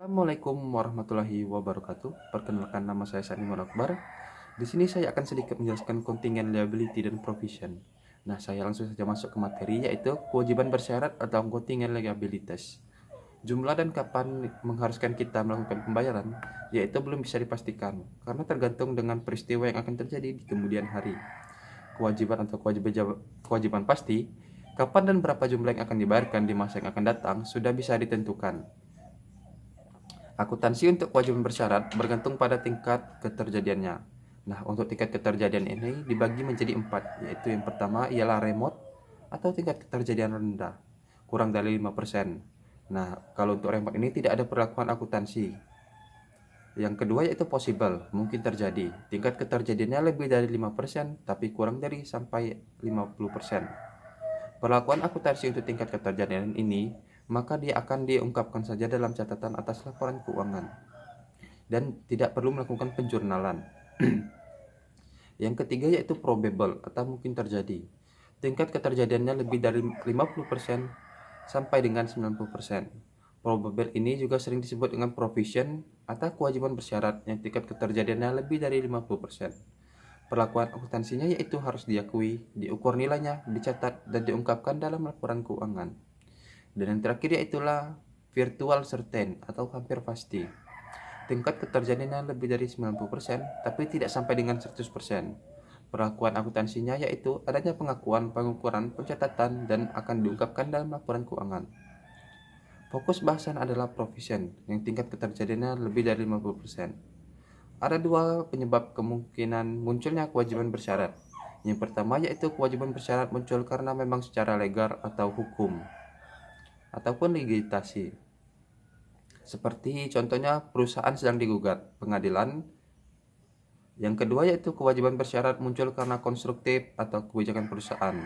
Assalamualaikum warahmatullahi wabarakatuh. Perkenalkan, nama saya Saniman Akbar. Di sini saya akan sedikit menjelaskan kontingen liability dan provision. Nah, saya langsung saja masuk ke materi, yaitu kewajiban bersyarat atau kontingen liabilities. Jumlah dan kapan mengharuskan kita melakukan pembayaran, yaitu belum bisa dipastikan, karena tergantung dengan peristiwa yang akan terjadi di kemudian hari. Kewajiban atau kewajiban pasti, kapan dan berapa jumlah yang akan dibayarkan di masa yang akan datang sudah bisa ditentukan. Akuntansi untuk kewajiban bersyarat bergantung pada tingkat keterjadiannya. Nah, untuk tingkat keterjadian ini dibagi menjadi 4, yaitu yang pertama ialah remote atau tingkat keterjadian rendah, kurang dari 5%. Nah, kalau untuk remote ini tidak ada perlakuan akuntansi. Yang kedua yaitu possible, mungkin terjadi. Tingkat keterjadiannya lebih dari 5%, tapi kurang dari sampai 50%. Perlakuan akuntansi untuk tingkat keterjadian ini, maka dia akan diungkapkan saja dalam catatan atas laporan keuangan dan tidak perlu melakukan penjurnalan. Yang ketiga yaitu probable atau mungkin terjadi. Tingkat keterjadiannya lebih dari 50% sampai dengan 90%. Probable ini juga sering disebut dengan provision atau kewajiban bersyarat yang tingkat keterjadiannya lebih dari 50%. Perlakuan akuntansinya yaitu harus diakui, diukur nilainya, dicatat, dan diungkapkan dalam laporan keuangan. Dan yang terakhir yaitulah virtual certain atau hampir pasti. Tingkat keterjadiannya lebih dari 90%, tapi tidak sampai dengan 100%. Perlakuan akuntansinya yaitu adanya pengakuan, pengukuran, pencatatan, dan akan diungkapkan dalam laporan keuangan. Fokus bahasan adalah provision, yang tingkat keterjadiannya lebih dari 50%. Ada dua penyebab kemungkinan munculnya kewajiban bersyarat. Yang pertama yaitu kewajiban bersyarat muncul karena memang secara legal atau hukum ataupun legitasi. Seperti contohnya perusahaan sedang digugat pengadilan. Yang kedua yaitu kewajiban bersyarat muncul karena konstruktif atau kebijakan perusahaan.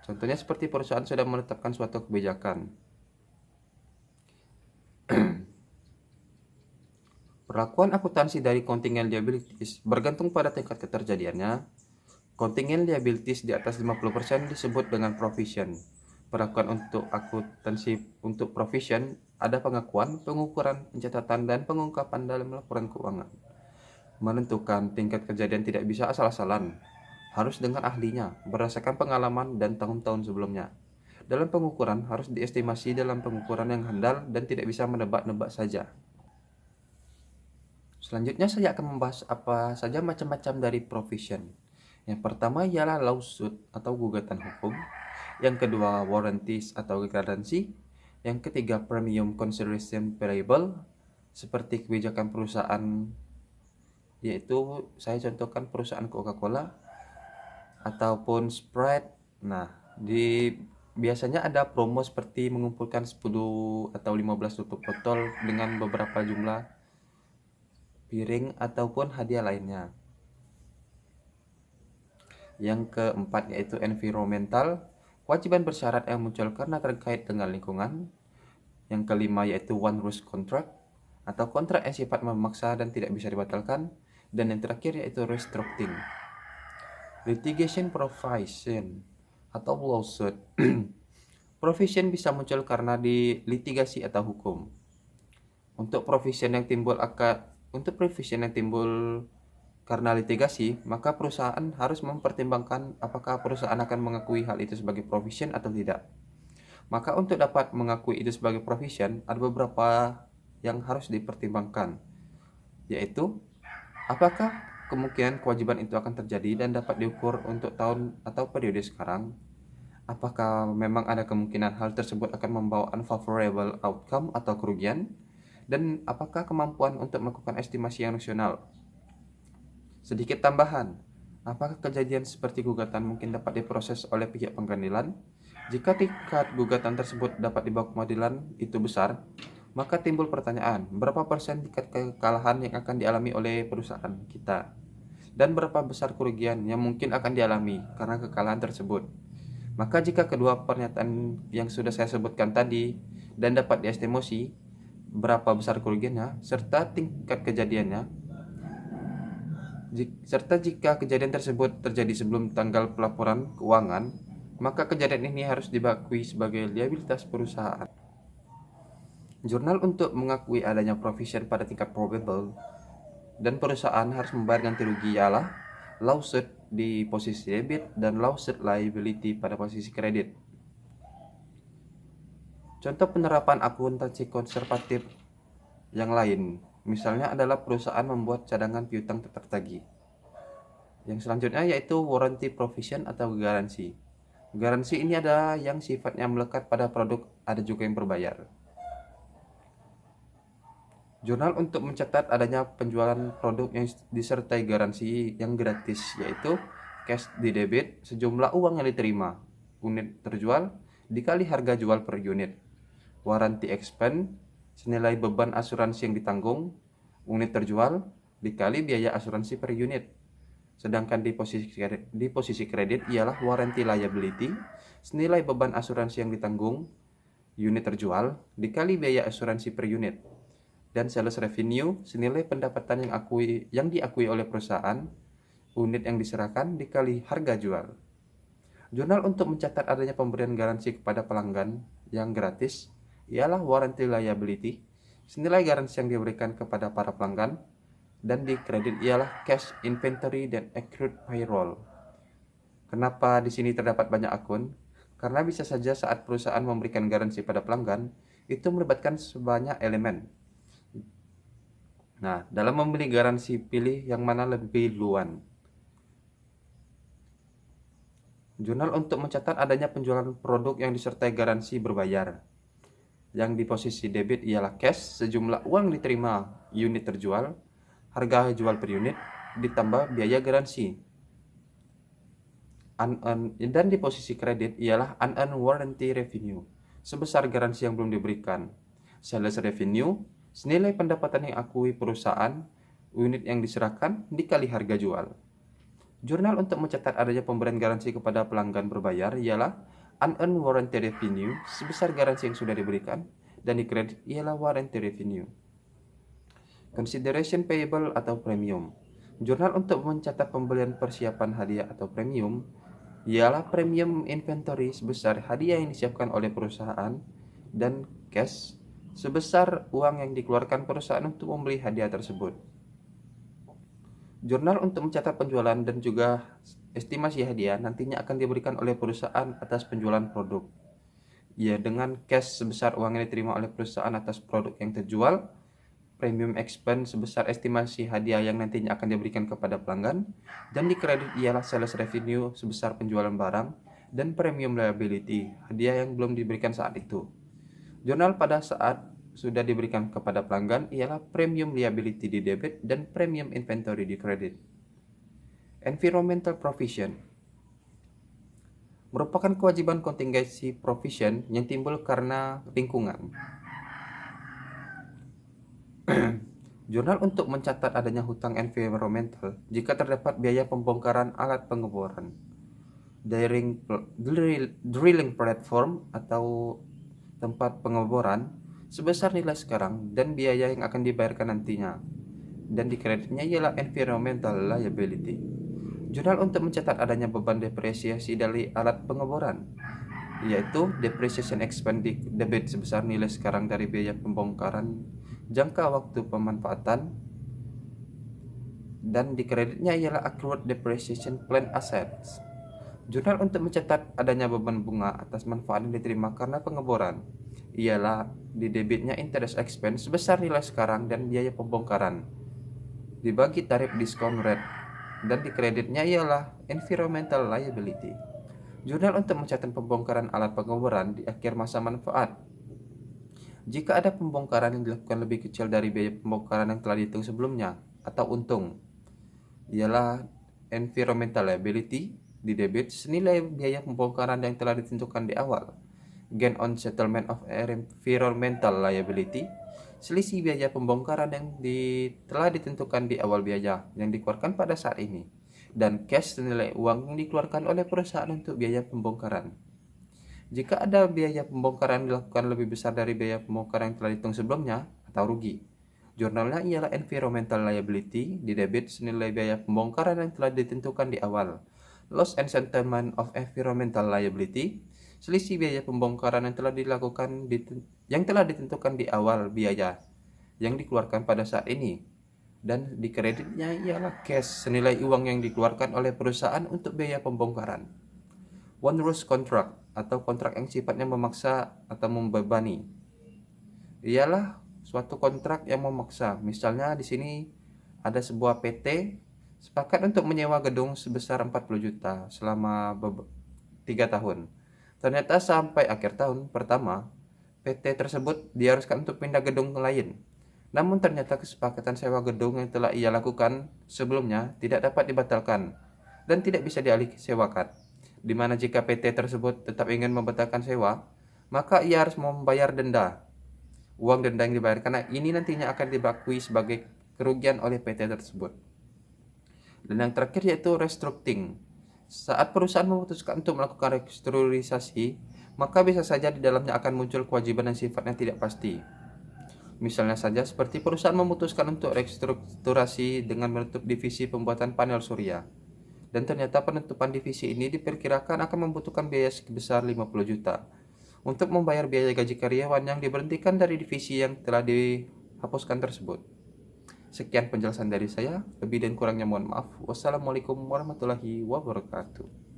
Contohnya seperti perusahaan sudah menetapkan suatu kebijakan. Perlakuan akuntansi dari kontingen liabilities bergantung pada tingkat keterjadiannya. Kontingen liabilities di atas 50% disebut dengan provision. Perlakuan untuk akuntansi untuk provision ada pengakuan, pengukuran, pencatatan, dan pengungkapan dalam laporan keuangan. Menentukan tingkat kejadian tidak bisa asal-asalan, harus dengan ahlinya, berdasarkan pengalaman dan tahun-tahun sebelumnya. Dalam pengukuran harus diestimasi dalam pengukuran yang handal dan tidak bisa menebak-nebak saja. Selanjutnya saya akan membahas apa saja macam-macam dari provision. Yang pertama ialah lawsuit atau gugatan hukum. Yang kedua warranties atau garansi. Yang ketiga premium consideration payable, seperti kebijakan perusahaan, yaitu saya contohkan perusahaan Coca-Cola ataupun Sprite. Nah, biasanya ada promo seperti mengumpulkan 10 atau 15 tutup botol dengan beberapa jumlah piring ataupun hadiah lainnya. Yang keempat yaitu environmental, kewajiban bersyarat yang muncul karena terkait dengan lingkungan. Yang kelima yaitu one risk contract atau kontrak yang sifat memaksa dan tidak bisa dibatalkan. Dan yang terakhir yaitu restructuring. Litigation provision atau lawsuit. Provision bisa muncul karena di litigasi atau hukum. Untuk provision yang timbul karena litigasi, maka perusahaan harus mempertimbangkan apakah perusahaan akan mengakui hal itu sebagai provision atau tidak. Maka untuk dapat mengakui itu sebagai provision, ada beberapa yang harus dipertimbangkan, yaitu apakah kemungkinan kewajiban itu akan terjadi dan dapat diukur untuk tahun atau periode sekarang. Apakah memang ada kemungkinan hal tersebut akan membawa unfavorable outcome atau kerugian, dan apakah kemampuan untuk melakukan estimasi yang rasional. Sedikit tambahan, apakah kejadian seperti gugatan mungkin dapat diproses oleh pihak pengadilan? Jika tingkat gugatan tersebut dapat dibawa ke pengadilan itu besar, maka timbul pertanyaan, berapa persen tingkat kekalahan yang akan dialami oleh perusahaan kita? Dan berapa besar kerugian yang mungkin akan dialami karena kekalahan tersebut? Maka jika kedua pernyataan yang sudah saya sebutkan tadi dan dapat diestimasi berapa besar kerugiannya serta tingkat kejadiannya, serta jika kejadian tersebut terjadi sebelum tanggal pelaporan keuangan, maka kejadian ini harus diakui sebagai liabilitas perusahaan. Jurnal untuk mengakui adanya provision pada tingkat probable dan perusahaan harus membayar ganti rugi ialah lawsuit di posisi debit dan lawsuit liability pada posisi kredit. Contoh penerapan akuntansi konservatif yang lain, misalnya adalah perusahaan membuat cadangan piutang tak tertagih. Yang selanjutnya yaitu warranty provision atau garansi. Garansi ini ada yang sifatnya melekat pada produk, ada juga yang berbayar. Jurnal untuk mencatat adanya penjualan produk yang disertai garansi yang gratis, yaitu cash di debit sejumlah uang yang diterima, unit terjual dikali harga jual per unit. Warranty expense senilai beban asuransi yang ditanggung, unit terjual dikali biaya asuransi per unit. Sedangkan di posisi kredit ialah warranty liability senilai beban asuransi yang ditanggung, unit terjual dikali biaya asuransi per unit. Dan sales revenue senilai pendapatan yang diakui oleh perusahaan, unit yang diserahkan dikali harga jual. Jurnal untuk mencatat adanya pemberian garansi kepada pelanggan yang gratis ialah warranty liability senilai garansi yang diberikan kepada para pelanggan, dan di kredit ialah cash inventory dan accrued payroll. Kenapa di sini terdapat banyak akun? Karena bisa saja saat perusahaan memberikan garansi pada pelanggan itu melibatkan sebanyak elemen. Nah, dalam memilih garansi, pilih yang mana lebih duluan. Jurnal untuk mencatat adanya penjualan produk yang disertai garansi berbayar. Yang di posisi debit ialah cash, sejumlah uang diterima, unit terjual, harga jual per unit, ditambah biaya garansi. Dan di posisi kredit ialah unearned warranty revenue, sebesar garansi yang belum diberikan. Sales revenue senilai pendapatan yang akui perusahaan, unit yang diserahkan dikali harga jual. Jurnal untuk mencatat adanya pemberian garansi kepada pelanggan berbayar ialah unearned warranty revenue sebesar garansi yang sudah diberikan, dan di kredit ialah warranty revenue. Consideration payable atau premium. Jurnal untuk mencatat pembelian persiapan hadiah atau premium ialah premium inventory sebesar hadiah yang disiapkan oleh perusahaan, dan cash sebesar uang yang dikeluarkan perusahaan untuk membeli hadiah tersebut. Jurnal untuk mencatat penjualan dan juga estimasi hadiah nantinya akan diberikan oleh perusahaan atas penjualan produk. Ya, dengan cash sebesar uang yang diterima oleh perusahaan atas produk yang terjual, premium expense sebesar estimasi hadiah yang nantinya akan diberikan kepada pelanggan, dan di kredit ialah sales revenue sebesar penjualan barang, dan premium liability hadiah yang belum diberikan saat itu. Jurnal pada saat sudah diberikan kepada pelanggan ialah premium liability di debit dan premium inventory di kredit. Environmental provision merupakan kewajiban kontingensi provision yang timbul karena lingkungan. Jurnal untuk mencatat adanya hutang environmental jika terdapat biaya pembongkaran alat pengeboran, drilling platform atau tempat pengeboran sebesar nilai sekarang dan biaya yang akan dibayarkan nantinya, dan di kreditnya ialah environmental liability. Jurnal untuk mencatat adanya beban depresiasi dari alat pengeboran, yaitu depreciation expense di debit sebesar nilai sekarang dari biaya pembongkaran jangka waktu pemanfaatan, dan di kreditnya ialah accrued depreciation plan assets. Jurnal untuk mencatat adanya beban bunga atas manfaat yang diterima karena pengeboran ialah di debitnya interest expense sebesar nilai sekarang dan biaya pembongkaran dibagi tarif discount rate, dan di kreditnya ialah environmental liability. Jurnal untuk mencatat pembongkaran alat pengeboran di akhir masa manfaat. Jika ada pembongkaran yang dilakukan lebih kecil dari biaya pembongkaran yang telah dihitung sebelumnya atau untung, ialah environmental liability di debit senilai biaya pembongkaran yang telah ditentukan di awal. Gain on settlement of environmental liability selisih biaya pembongkaran yang telah ditentukan di awal biaya yang dikeluarkan pada saat ini, dan cash senilai uang yang dikeluarkan oleh perusahaan untuk biaya pembongkaran. Jika ada biaya pembongkaran dilakukan lebih besar dari biaya pembongkaran yang telah dihitung sebelumnya atau rugi, jurnalnya ialah environmental liability di debit senilai biaya pembongkaran yang telah ditentukan di awal. Loss and settlement of environmental liability Selisih biaya pembongkaran yang telah ditentukan di awal biaya yang dikeluarkan pada saat ini, dan di kreditnya ialah cash senilai uang yang dikeluarkan oleh perusahaan untuk biaya pembongkaran. Onerous contract atau kontrak yang sifatnya memaksa atau membebani ialah suatu kontrak yang memaksa. Misalnya di sini ada sebuah PT sepakat untuk menyewa gedung sebesar 40 juta selama 3 tahun. Ternyata sampai akhir tahun pertama, PT tersebut diharuskan untuk pindah gedung lain. Namun ternyata kesepakatan sewa gedung yang telah ia lakukan sebelumnya tidak dapat dibatalkan dan tidak bisa dialih sewakan. Di mana jika PT tersebut tetap ingin membatalkan sewa, maka ia harus membayar denda. Uang denda yang dibayar karena ini nantinya akan diakui sebagai kerugian oleh PT tersebut. Dan yang terakhir yaitu restructuring. Saat perusahaan memutuskan untuk melakukan restrukturisasi, maka bisa saja di dalamnya akan muncul kewajiban yang sifatnya tidak pasti. Misalnya saja seperti perusahaan memutuskan untuk restrukturasi dengan menutup divisi pembuatan panel surya. Dan ternyata penutupan divisi ini diperkirakan akan membutuhkan biaya sebesar 50 juta untuk membayar biaya gaji karyawan yang diberhentikan dari divisi yang telah dihapuskan tersebut. Sekian penjelasan dari saya, lebih dan kurangnya mohon maaf. Wassalamualaikum warahmatullahi wabarakatuh.